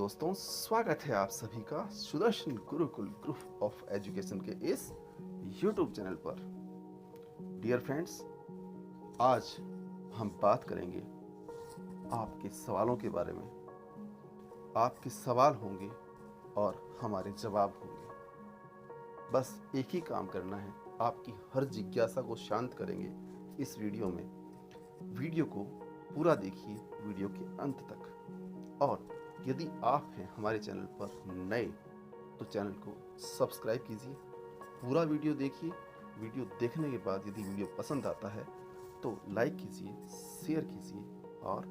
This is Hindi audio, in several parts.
दोस्तों, स्वागत है आप सभी का Sudarshan Gurukul group of education के इस YouTube चैनल पर। डियर फ्रेंड्स, आज हम बात करेंगे आपके सवालों के बारे में। आपके सवाल होंगे और हमारे जवाब होंगे। बस एक ही काम करना है, आपकी हर जिज्ञासा को शांत करेंगे इस वीडियो में। वीडियो को पूरा देखिए, वीडियो के अंत तक। और यदि आप हैं हमारे चैनल पर नए तो चैनल को सब्सक्राइब कीजिए, पूरा वीडियो देखिए। वीडियो देखने के बाद यदि वीडियो पसंद आता है तो लाइक कीजिए, शेयर कीजिए और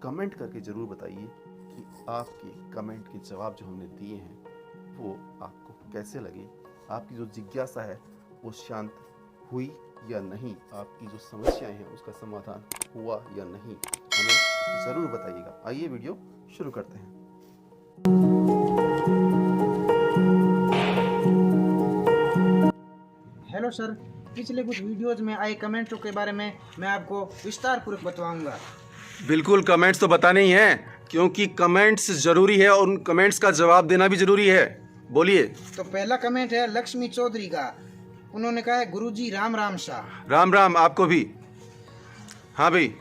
कमेंट करके ज़रूर बताइए कि आपके कमेंट के जवाब जो हमने दिए हैं वो आपको कैसे लगे। आपकी जो जिज्ञासा है वो शांत हुई या नहीं, आपकी जो समस्याएं हैं उसका समाधान हुआ या नहीं, हमें ज़रूर बताइएगा। आइए वीडियो शुरू करते हैं। हेलो सर, पिछले कुछ वीडियोज में आए कमेंट्स के बारे में मैं आपको विस्तार पूर्वक बताऊंगा। बिल्कुल, कमेंट्स तो बताने ही हैं क्योंकि कमेंट्स ज़रूरी है और उन कमेंट्स का जवाब देना भी ज़रूरी है। बोलिए। तो पहला कमेंट है लक्ष्मी चौधरी का। उन्होंने कहा है, गुरुजी राम राम शाह। राम राम आपको भी। हाँ भाई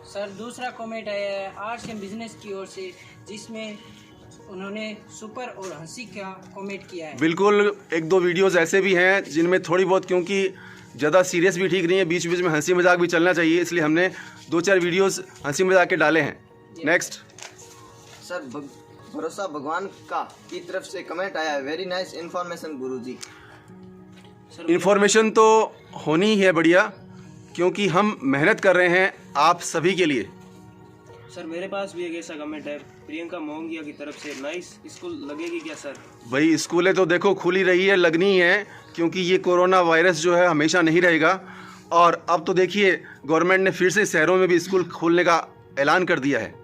सर, दूसरा कमेंट आया है आर्ट्स एंड बिजनेस की ओर से, जिसमें उन्होंने सुपर और हंसी का कमेंट किया है। बिल्कुल, एक दो वीडियोस ऐसे भी हैं जिनमें थोड़ी बहुत, क्योंकि ज़्यादा सीरियस भी ठीक नहीं है, बीच बीच में हंसी मजाक भी चलना चाहिए, इसलिए हमने दो चार वीडियोस हंसी मजाक के डाले हैं। नेक्स्ट सर, भरोसा भगवान का की तरफ से कमेंट आया है, वेरी नाइस इन्फॉर्मेशन गुरुजी। इन्फॉर्मेशन तो होनी ही है बढ़िया, क्योंकि हम मेहनत कर रहे हैं आप सभी के लिए। सर, मेरे पास भी एक ऐसा कमेंट है प्रियंका मोहंगिया की तरफ से, नाइस स्कूल लगेगी क्या सर? भाई स्कूलें तो देखो खुली रही है, लगनी ही है, क्योंकि ये कोरोना वायरस जो है हमेशा नहीं रहेगा। और अब तो देखिए गवर्नमेंट ने फिर से शहरों में भी स्कूल खोलने का ऐलान कर दिया है।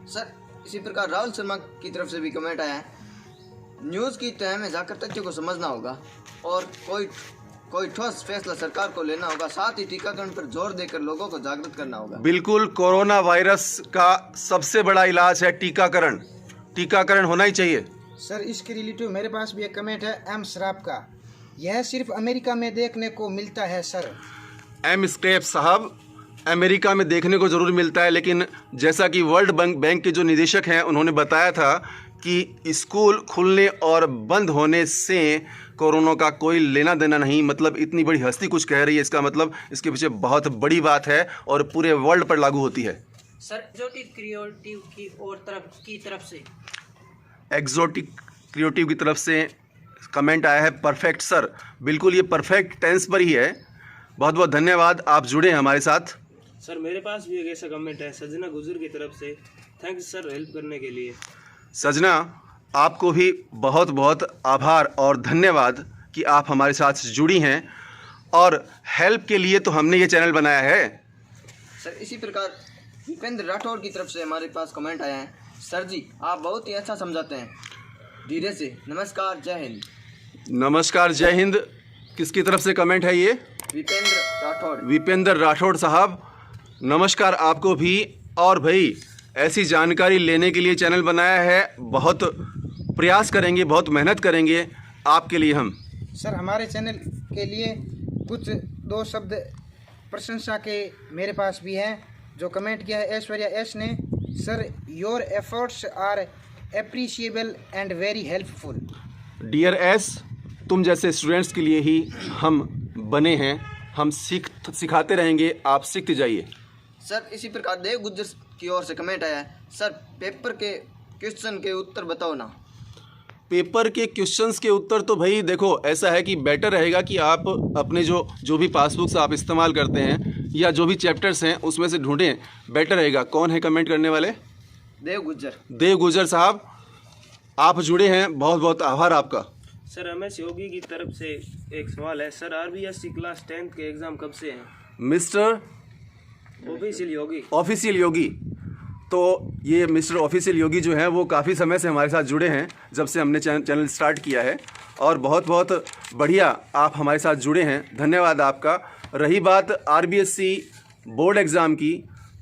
सर, इसी प्रकार राहुल शर्मा की तरफ से भी कमेंट आया है, न्यूज़ की तह में जाकर तथ्य को समझना होगा और कोई ठोस फैसला सरकार को लेना होगा, साथ ही टीकाकरण पर जोर देकर लोगों को जागरूक करना होगा। बिल्कुल, कोरोना वायरस का सबसे बड़ा इलाज है टीकाकरण। टीकाकरण होना ही चाहिए। सर, इसके रिलेटिव मेरे पास भी एक कमेंट है एम श्राप का। यह सिर्फ अमेरिका में देखने को मिलता है सर। एम स्क्रैप साहब, अमेरिका में देखने को ज़रूर मिलता है, लेकिन जैसा कि वर्ल्ड बैंक के जो निदेशक हैं उन्होंने बताया था कि स्कूल खुलने और बंद होने से कोरोना का कोई लेना देना नहीं। मतलब इतनी बड़ी हस्ती कुछ कह रही है, इसका मतलब इसके पीछे बहुत बड़ी बात है और पूरे वर्ल्ड पर लागू होती है। सर, एक्सोटिक क्रिएटिव की तरफ से एक्सोटिक क्रिएटिव की तरफ से कमेंट आया है, परफेक्ट सर। बिल्कुल, ये परफेक्ट टेंस पर ही है। बहुत बहुत धन्यवाद, आप जुड़े हैं हमारे साथ। सर, मेरे पास भी एक ऐसा कमेंट है सजना गुजर की तरफ से, थैंक्स सर हेल्प करने के लिए। सजना, आपको भी बहुत बहुत आभार और धन्यवाद कि आप हमारे साथ जुड़ी हैं, और हेल्प के लिए तो हमने ये चैनल बनाया है। सर, इसी प्रकार विपेंद्र राठौर की तरफ से हमारे पास कमेंट आया है, सर जी आप बहुत ही अच्छा समझाते हैं, धीरे से, नमस्कार, जय हिंद। नमस्कार, जय हिंद। किसकी तरफ से कमेंट है ये? विपेंद्र राठौर। विपेंद्र राठौड़ साहब, नमस्कार आपको भी। और भाई, ऐसी जानकारी लेने के लिए चैनल बनाया है, बहुत प्रयास करेंगे, बहुत मेहनत करेंगे आपके लिए हम। सर, हमारे चैनल के लिए कुछ दो शब्द प्रशंसा के मेरे पास भी हैं। जो कमेंट किया है ऐश्वर्या एस ने, sir your efforts are appreciable and very helpful. Dear S, तुम जैसे स्टूडेंट्स के लिए ही हम बने हैं, हम सिखाते रहेंगे, आप सीखते जाइए। सर, इसी प्रकार देव गुज्जर की ओर से कमेंट आया है, सर पेपर के क्वेश्चन के उत्तर बताओ ना। पेपर के क्वेश्चंस के उत्तर तो भाई देखो, ऐसा है कि बेटर रहेगा कि आप अपने जो भी पासबुक्स आप इस्तेमाल करते हैं या जो भी चैप्टर्स हैं उसमें से ढूंढें, बेटर रहेगा। कौन है कमेंट करने वाले? देव गुज्जर। देव गुज्जर साहब, आप जुड़े हैं, बहुत बहुत आभार आपका। सर, रमेश योगी की तरफ से एक सवाल है, सर आरबीएससी क्लास 10 के एग्ज़ाम कब से हैं? मिस्टर ऑफिशियल योगी, तो ये मिस्टर ऑफिशियल योगी जो हैं वो काफ़ी समय से हमारे साथ जुड़े हैं, जब से हमने चैनल स्टार्ट किया है, और बहुत बहुत बढ़िया आप हमारे साथ जुड़े हैं, धन्यवाद आपका। रही बात आरबीएससी बोर्ड एग्ज़ाम की,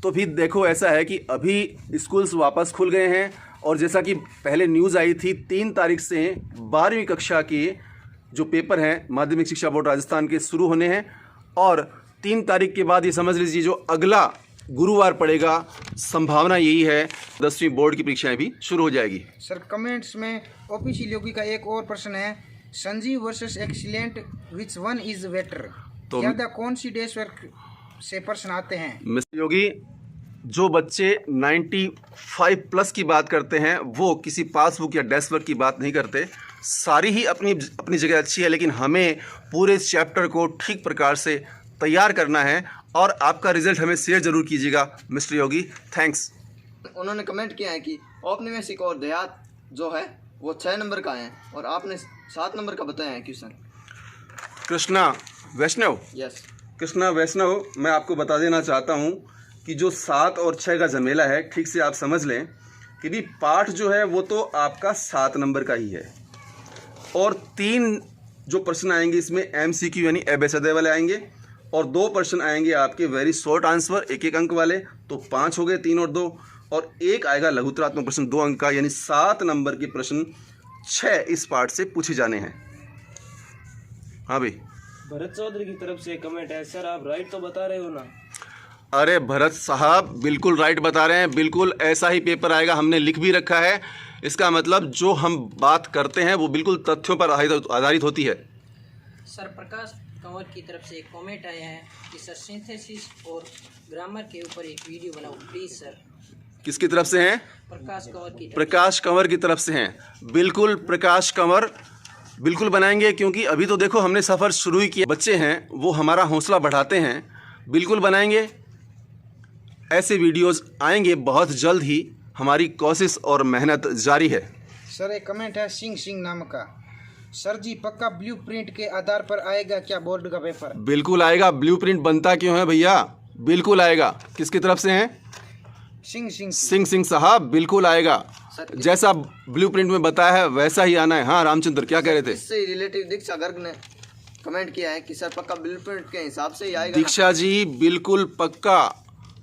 तो भी देखो ऐसा है कि अभी स्कूल्स वापस खुल गए हैं और जैसा कि पहले न्यूज़ आई थी 3 तारीख से 12वीं कक्षा के जो पेपर हैं माध्यमिक शिक्षा बोर्ड राजस्थान के शुरू होने हैं और 3 तारीख के बाद ये समझ लीजिए जो अगला गुरुवार पड़ेगा, संभावना यही है 10वीं बोर्ड की परीक्षाएं भी शुरू हो जाएगी। सर कमेंट्स में ओपीसी योगी का एक और प्रश्न है, Sanjeev versus excellent which one is better? तो ज्यादा कौन सी देश से प्रश्न आते हैं? मिस्टर योगी, जो बच्चे 95 प्लस की बात करते हैं वो किसी पासबुक या डेस्क वर्क की बात नहीं करते। सारी ही अपनी अपनी जगह अच्छी है, लेकिन हमें पूरे चैप्टर को ठीक प्रकार से तैयार करना है और आपका रिजल्ट हमें शेयर जरूर कीजिएगा मिस्टर योगी। थैंक्स। उन्होंने कमेंट किया है कि औपनिवेशिक और देहात जो है वो 6 नंबर का है और आपने 7 नंबर का बताया है क्वेश्चन। कृष्णा वैष्णव, यस कृष्णा वैष्णव, मैं आपको बता देना चाहता हूँ कि जो 7 और 6 का झमेला है, ठीक से आप समझ लें कि भी पाठ जो है वो तो आपका 7 नंबर का ही है और 3 जो प्रश्न आएंगे इसमें MCQ यानी एबेसदे वाले आएंगे और 2 प्रश्न आएंगे आपके वेरी शॉर्ट आंसर 1-1 अंक वाले, तो 5 हो गए, 3 और 2, और 1 आएगा लघुतरात्मक प्रश्न 2 अंक का, यानी 7 नंबर के प्रश्न 6 इस पार्ट से पूछे जाने हैं। हाँ भाई भरत चौधरी की तरफ से कमेंट है, सर आप राइट तो बता रहे हो ना? अरे भरत साहब बिल्कुल राइट बता रहे हैं, बिल्कुल ऐसा ही पेपर आएगा, हमने लिख भी रखा है। इसका मतलब जो हम बात करते हैं वो बिल्कुल तथ्यों पर आधारित होती है। सर प्रकाश कंवर की तरफ से एक कमेंट आया है कि सर सिंथेसिस और ग्रामर के ऊपर एक वीडियो बनाओ प्लीज़ सर। किसकी तरफ से हैं? प्रकाश कंवर की तरफ। प्रकाश कंवर की तरफ से हैं। बिल्कुल प्रकाश कंवर, बिल्कुल बनाएंगे, क्योंकि अभी तो देखो हमने सफ़र शुरू ही किया। बच्चे हैं वो हमारा हौसला बढ़ाते हैं, बिल्कुल बनाएंगे। ऐसे वीडियोस आएंगे बहुत जल्द ही, हमारी कोशिश और मेहनत जारी है। सर एक कमेंट है सिंह नाम का, सर जी पक्का ब्लूप्रिंट के आधार पर आएगा क्या बोर्ड का पेपर? बिल्कुल आएगा, ब्लूप्रिंट बनता क्यों है भैया, बिल्कुल आएगा। किसकी तरफ से हैं? सिंह साहब, बिल्कुल आएगा। जैसा ब्लूप्रिंट में बताया है वैसा ही आना है। हाँ रामचंद्र क्या कह रहे थे? इससे रिलेटिव दीक्षा गर्ग ने कमेंट किया है कि सर पक्का ब्लूप्रिंट के हिसाब से ही आएगा। दीक्षा जी बिल्कुल पक्का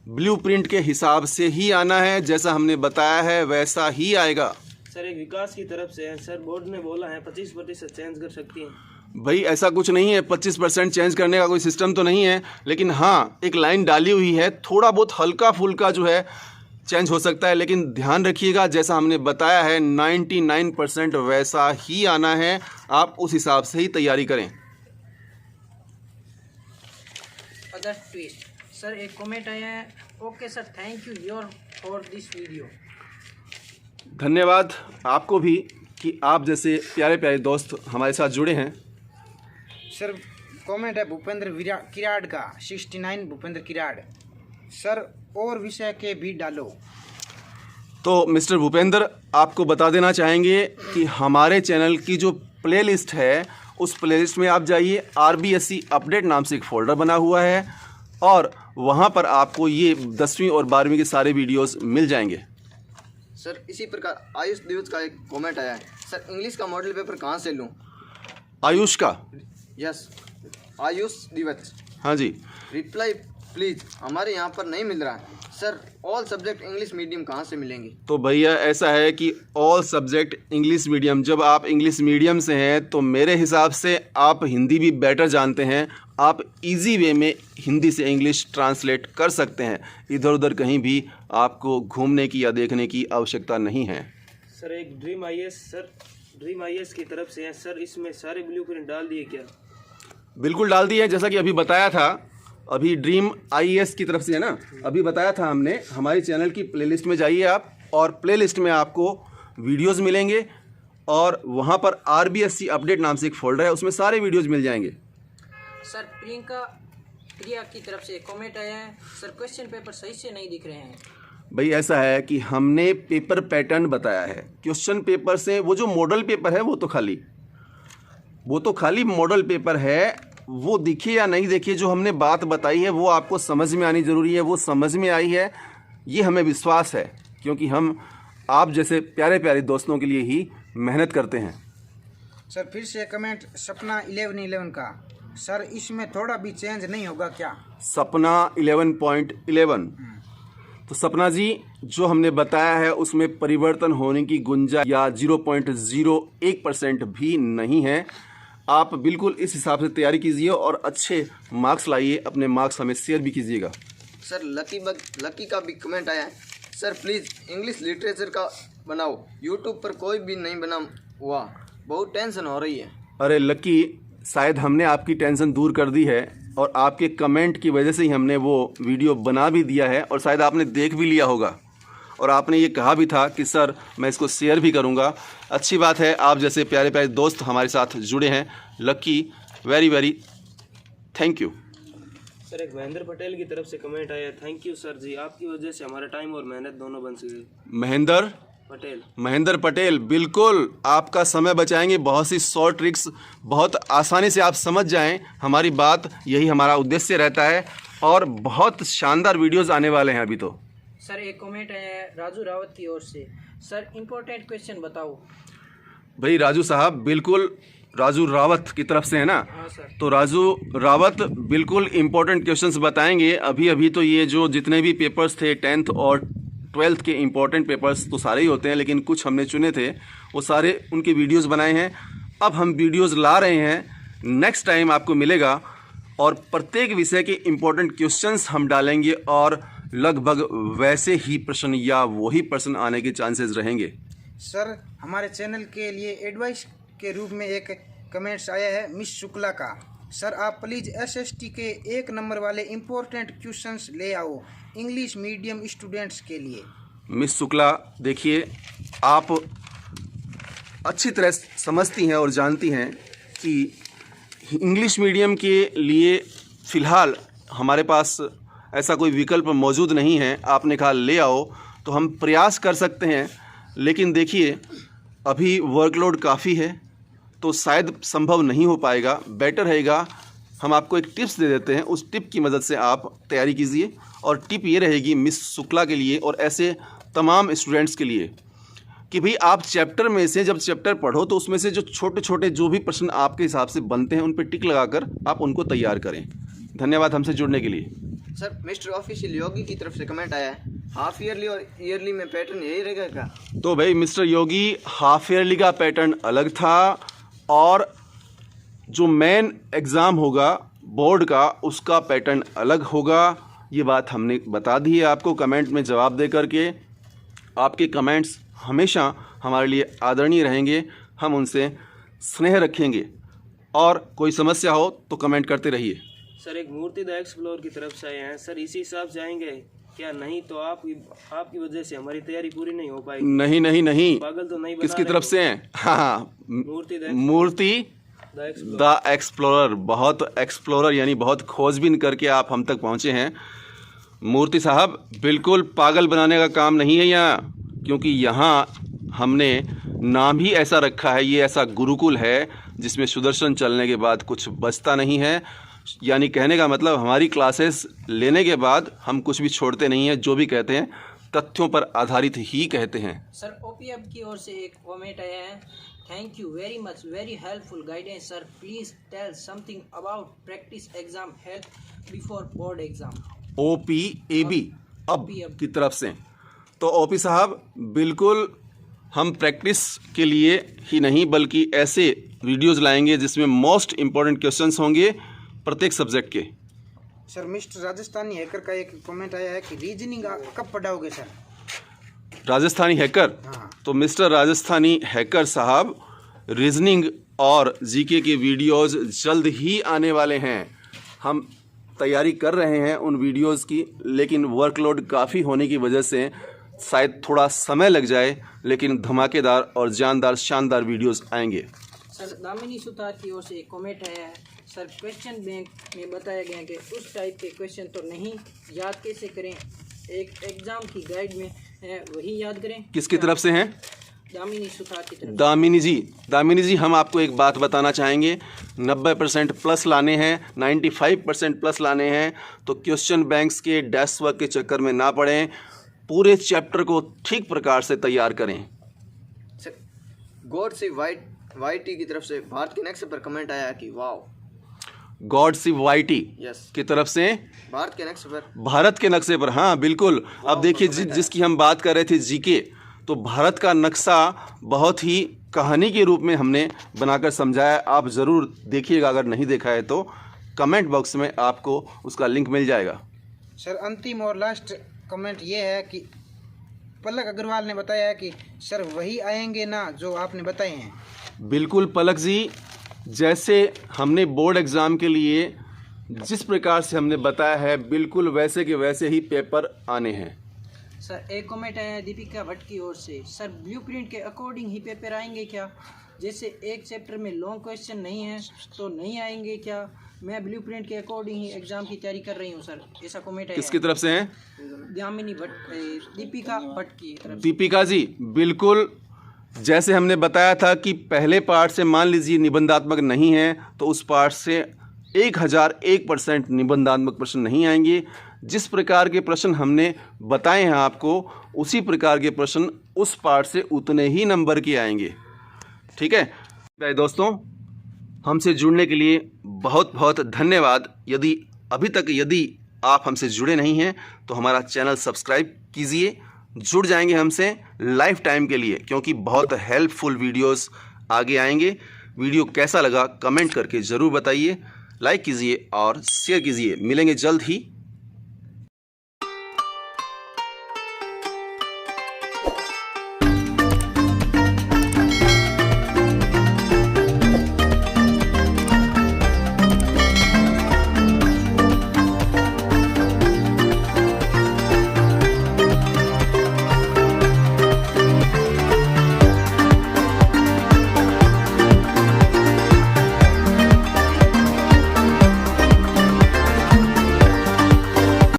ब्लूप्रिंट के हिसाब से ही आना है, जैसा हमने बताया है वैसा ही आएगा। सर एक विकास की तरफ से है, सर बोर्ड ने बोला है 25% चेंज कर सकती हैं। भाई ऐसा कुछ नहीं है, 25% चेंज करने का कोई सिस्टम तो नहीं है, लेकिन हाँ एक लाइन डाली हुई है, थोड़ा बहुत हल्का फुल्का जो है चेंज हो सकता है, लेकिन ध्यान रखिएगा जैसा हमने बताया है 99% वैसा ही आना है। आप उस हिसाब से ही तैयारी करें। अदर ट्विस्ट सर एक कमेंट आया है, okay sir thank you your for this video. धन्यवाद आपको भी कि आप जैसे प्यारे प्यारे दोस्त हमारे साथ जुड़े हैं। सर कमेंट है भूपेंद्र किराड़ का 69 भूपेंद्र किराड़, सर और विषय के भी डालो। तो मिस्टर भूपेंद्र आपको बता देना चाहेंगे कि हमारे चैनल की जो प्लेलिस्ट है उस प्लेलिस्ट में आप जाइए, RBSC अपडेट नाम से एक फ़ोल्डर बना हुआ है और वहाँ पर आपको ये 10वीं और 12वीं के सारे वीडियोस मिल जाएंगे। सर इसी प्रकार आयुष दिवस का एक कमेंट आया है, सर इंग्लिश का मॉडल पेपर कहाँ से लूँ? आयुष का? यस आयुष दिवस। हाँ जी। रिप्लाई प्लीज, हमारे यहाँ पर नहीं मिल रहा है sir. All subject English medium कहाँ से मिलेंगे? तो भैया ऐसा है कि ऑल सब्जेक्ट इंग्लिश मीडियम, जब आप इंग्लिश मीडियम से हैं तो मेरे हिसाब से आप हिंदी भी बेटर जानते हैं, आप इजी वे में हिंदी से इंग्लिश ट्रांसलेट कर सकते हैं। इधर उधर कहीं भी आपको घूमने की या देखने की आवश्यकता नहीं है। सर एक ड्रीम IAS की तरफ से है, सर इसमें सारे ब्लूप्रिंट डाल दिए क्या? बिल्कुल डाल दिए हैं, जैसा कि अभी बताया था। अभी ड्रीम IAS की तरफ से है ना, अभी बताया था हमने। हमारी चैनल की प्लेलिस्ट में जाइए आप और प्लेलिस्ट में आपको वीडियोस मिलेंगे और वहाँ पर RBSC अपडेट नाम से एक फ़ोल्डर है, उसमें सारे वीडियोस मिल जाएंगे। सर प्रिया की तरफ से कमेंट आया है, सर क्वेश्चन पेपर सही से नहीं दिख रहे हैं। भाई ऐसा है कि हमने पेपर पैटर्न बताया है, क्वेश्चन पेपर से वो जो मॉडल पेपर है वो तो खाली मॉडल पेपर है, वो दिखे या नहीं दिखे, जो हमने बात बताई है वो आपको समझ में आनी ज़रूरी है। वो समझ में आई है, ये हमें विश्वास है, क्योंकि हम आप जैसे प्यारे प्यारे दोस्तों के लिए ही मेहनत करते हैं। सर फिर से कमेंट सपना 11 का, सर इसमें थोड़ा भी चेंज नहीं होगा क्या? सपना 11.11 तो सपना जी, जो हमने बताया है उसमें परिवर्तन होने की गुंजाइश या 0.01% भी नहीं है। आप बिल्कुल इस हिसाब से तैयारी कीजिए और अच्छे मार्क्स लाइए। अपने मार्क्स हमें शेयर भी कीजिएगा। सर लकी का भी कमेंट आया है, सर प्लीज़ इंग्लिश लिटरेचर का बनाओ, यूट्यूब पर कोई भी नहीं बना हुआ, बहुत टेंशन हो रही है। अरे लकी, शायद हमने आपकी टेंशन दूर कर दी है और आपके कमेंट की वजह से ही हमने वो वीडियो बना भी दिया है और शायद आपने देख भी लिया होगा और आपने ये कहा भी था कि सर मैं इसको शेयर भी करूँगा। अच्छी बात है, आप जैसे प्यारे प्यारे दोस्त हमारे साथ जुड़े हैं। Lucky, very very thank you. Sir एक महेंद्र पटेल की तरफ से कमेंट आया, थैंक यू सर जी, आपकी वजह से हमारा टाइम और मेहनत दोनों बच गए। महेंद्र पटेल, बिल्कुल आपका समय बचाएंगे। बहुत सी शॉर्ट ट्रिक्स बहुत आसानी से आप समझ जाएं हमारी बात, यही हमारा उद्देश्य रहता है और बहुत शानदार वीडियोस आने वाले हैं अभी तो। सर एक कमेंट आया है राजू रावत की ओर से, सर इम्पोर्टेंट क्वेश्चन बताओ। भाई राजू साहब, बिल्कुल राजू रावत की तरफ से है ना? हाँ सर। तो राजू रावत बिल्कुल इम्पोर्टेंट क्वेश्चंस बताएंगे। अभी तो ये जो जितने भी पेपर्स थे 10th और 12th के इम्पोर्टेंट पेपर्स तो सारे ही होते हैं, लेकिन कुछ हमने चुने थे, वो सारे उनके वीडियोस बनाए हैं। अब हम वीडियोस ला रहे हैं, नेक्स्ट टाइम आपको मिलेगा और प्रत्येक विषय के इम्पोर्टेंट क्वेश्चंस हम डालेंगे और लगभग वैसे ही प्रश्न या वही प्रश्न आने के चांसेस रहेंगे। सर हमारे चैनल के लिए एडवाइस के रूप में एक कमेंट्स आया है मिस शुक्ला का, सर आप प्लीज़ SST के 1 नंबर वाले इम्पोर्टेंट क्वेश्चंस ले आओ इंग्लिश मीडियम स्टूडेंट्स के लिए। मिस शुक्ला, देखिए आप अच्छी तरह समझती हैं और जानती हैं कि इंग्लिश मीडियम के लिए फ़िलहाल हमारे पास ऐसा कोई विकल्प मौजूद नहीं है। आपने कहा ले आओ, तो हम प्रयास कर सकते हैं, लेकिन देखिए अभी वर्कलोड काफ़ी है तो शायद संभव नहीं हो पाएगा। बेटर रहेगा हम आपको एक टिप्स दे देते हैं, उस टिप की मदद से आप तैयारी कीजिए। और टिप ये रहेगी मिस शुक्ला के लिए और ऐसे तमाम स्टूडेंट्स के लिए कि भाई आप चैप्टर में से जब चैप्टर पढ़ो तो उसमें से जो छोटे छोटे जो भी प्रश्न आपके हिसाब से बनते हैं उन पर टिक लगाकर आप उनको तैयार करें। धन्यवाद हमसे जुड़ने के लिए। सर मिस्टर ऑफिशियल योगी की तरफ से कमेंट आया है, हाफ ईयरली और ईयरली में पैटर्न यही रहेगा क्या? तो भाई मिस्टर योगी, हाफ ईयरली का पैटर्न अलग था और जो मेन एग्ज़ाम होगा बोर्ड का उसका पैटर्न अलग होगा। ये बात हमने बता दी है आपको कमेंट में जवाब दे करके। आपके कमेंट्स हमेशा हमारे लिए आदरणीय रहेंगे, हम उनसे स्नेह रखेंगे और कोई समस्या हो तो कमेंट करते रहिए। सर एक मूर्ति द एक्सप्लोर की तरफ से आए हैं, सर इसी हिसाब से आएंगे क्या? नहीं तो आपकी वजह से हमारी तैयारी पूरी नहीं हो पाएगी। नहीं, पागल तो नहीं बना किसकी तरफ से हैं? हाँ, मूर्ति द द एक्सप्लोरर। बहुत एक्सप्लोरर यानी बहुत खोजबीन करके आप हम तक पहुँचे हैं। मूर्ति साहब, बिल्कुल पागल बनाने का काम नहीं है यहाँ, क्योंकि यहाँ हमने नाम ही ऐसा रखा है, ये ऐसा गुरुकुल है जिसमें सुदर्शन चलने के बाद कुछ बचता नहीं है। यानी कहने का मतलब हमारी क्लासेस लेने के बाद हम कुछ भी छोड़ते नहीं हैं, जो भी कहते हैं तथ्यों पर आधारित ही कहते हैं। सर OPM की ओर से एक कमेंट आया है, thank you very much, very helpful guidance sir, please tell something about practice exam help before board exam. OPAB अब की तरफ से। तो OP साहब, बिल्कुल हम प्रैक्टिस के लिए ही नहीं बल्कि ऐसे वीडियोज़ लाएंगे जिसमें मोस्ट इम्पॉर्टेंट क्वेश्चंस होंगे प्रत्येक सब्जेक्ट के। सर मिस्टर राजस्थानी हैकर का एक कमेंट आया है कि रीजनिंग कब पढ़ाओगे सर? राजस्थानी हैकर? हाँ। तो मिस्टर राजस्थानी हैकर साहब, रीजनिंग और जीके के वीडियोस जल्द ही आने वाले हैं। हम तैयारी कर रहे हैं उन वीडियोस की, लेकिन वर्कलोड काफ़ी होने की वजह से शायद थोड़ा समय लग जाए, लेकिन धमाकेदार और जानदार शानदार वीडियोस आएंगे। सर दामिनी सुतार की ओर से एक कमेंट आया है, सर क्वेश्चन बैंक में बताया गया कि उस टाइप के क्वेश्चन तो नहीं, याद कैसे करें? एक एग्जाम की गाइड में है वही याद करें। किसकी तरफ से हैं? दामिनी सुतार की तरफ। दामिनी जी, हम आपको एक बात बताना चाहेंगे, 90% प्लस लाने हैं, 95% प्लस लाने हैं, तो क्वेश्चन बैंक्स के डेस्क वर्क के चक्कर में ना पड़ें, पूरे चैप्टर को ठीक प्रकार से तैयार करें। सर गॉड से वाईटी की तरफ से भारत के नेक्स्ट पर कमेंट आया कि वाओ। गॉड सी वाइटी यस, की तरफ से भारत के नक्शे पर। भारत के नक्शे पर, हाँ बिल्कुल। अब देखिए जिसकी हम बात कर रहे थे जीके, तो भारत का नक्शा बहुत ही कहानी के रूप में हमने बनाकर समझाया। आप ज़रूर देखिएगा, अगर नहीं देखा है तो कमेंट बॉक्स में आपको उसका लिंक मिल जाएगा। सर अंतिम और लास्ट कमेंट ये है कि पलक अग्रवाल ने बताया है कि सर वही आएंगे ना जो आपने बताए हैं। बिल्कुल पलक जी, जैसे हमने बोर्ड एग्ज़ाम के लिए जिस प्रकार से हमने बताया है, बिल्कुल वैसे के वैसे ही पेपर आने हैं। सर एक कमेंट है दीपिका भट्ट की ओर से, सर ब्लूप्रिंट के अकॉर्डिंग ही पेपर आएंगे क्या? जैसे एक चैप्टर में लॉन्ग क्वेश्चन नहीं है तो नहीं आएंगे क्या? मैं ब्लूप्रिंट के अकॉर्डिंग ही एग्जाम की तैयारी कर रही हूँ सर, ऐसा कमेंट है। किसकी तरफ से है? दामिनी भट्ट, दीपिका भट्ट की तरफ से। दीपिका जी, बिल्कुल जैसे हमने बताया था कि पहले पार्ट से मान लीजिए निबंधात्मक नहीं है तो उस पार्ट से 1001% निबंधात्मक प्रश्न नहीं आएंगे। जिस प्रकार के प्रश्न हमने बताए हैं आपको, उसी प्रकार के प्रश्न उस पार्ट से उतने ही नंबर के आएंगे। ठीक है दोस्तों, हमसे जुड़ने के लिए बहुत बहुत धन्यवाद। यदि आप हमसे जुड़े नहीं हैं तो हमारा चैनल सब्सक्राइब कीजिए। जुड़ जाएंगे हमसे लाइफ टाइम के लिए, क्योंकि बहुत हेल्पफुल वीडियोस आगे आएंगे। वीडियो कैसा लगा कमेंट करके ज़रूर बताइए, लाइक कीजिए और शेयर कीजिए। मिलेंगे जल्द ही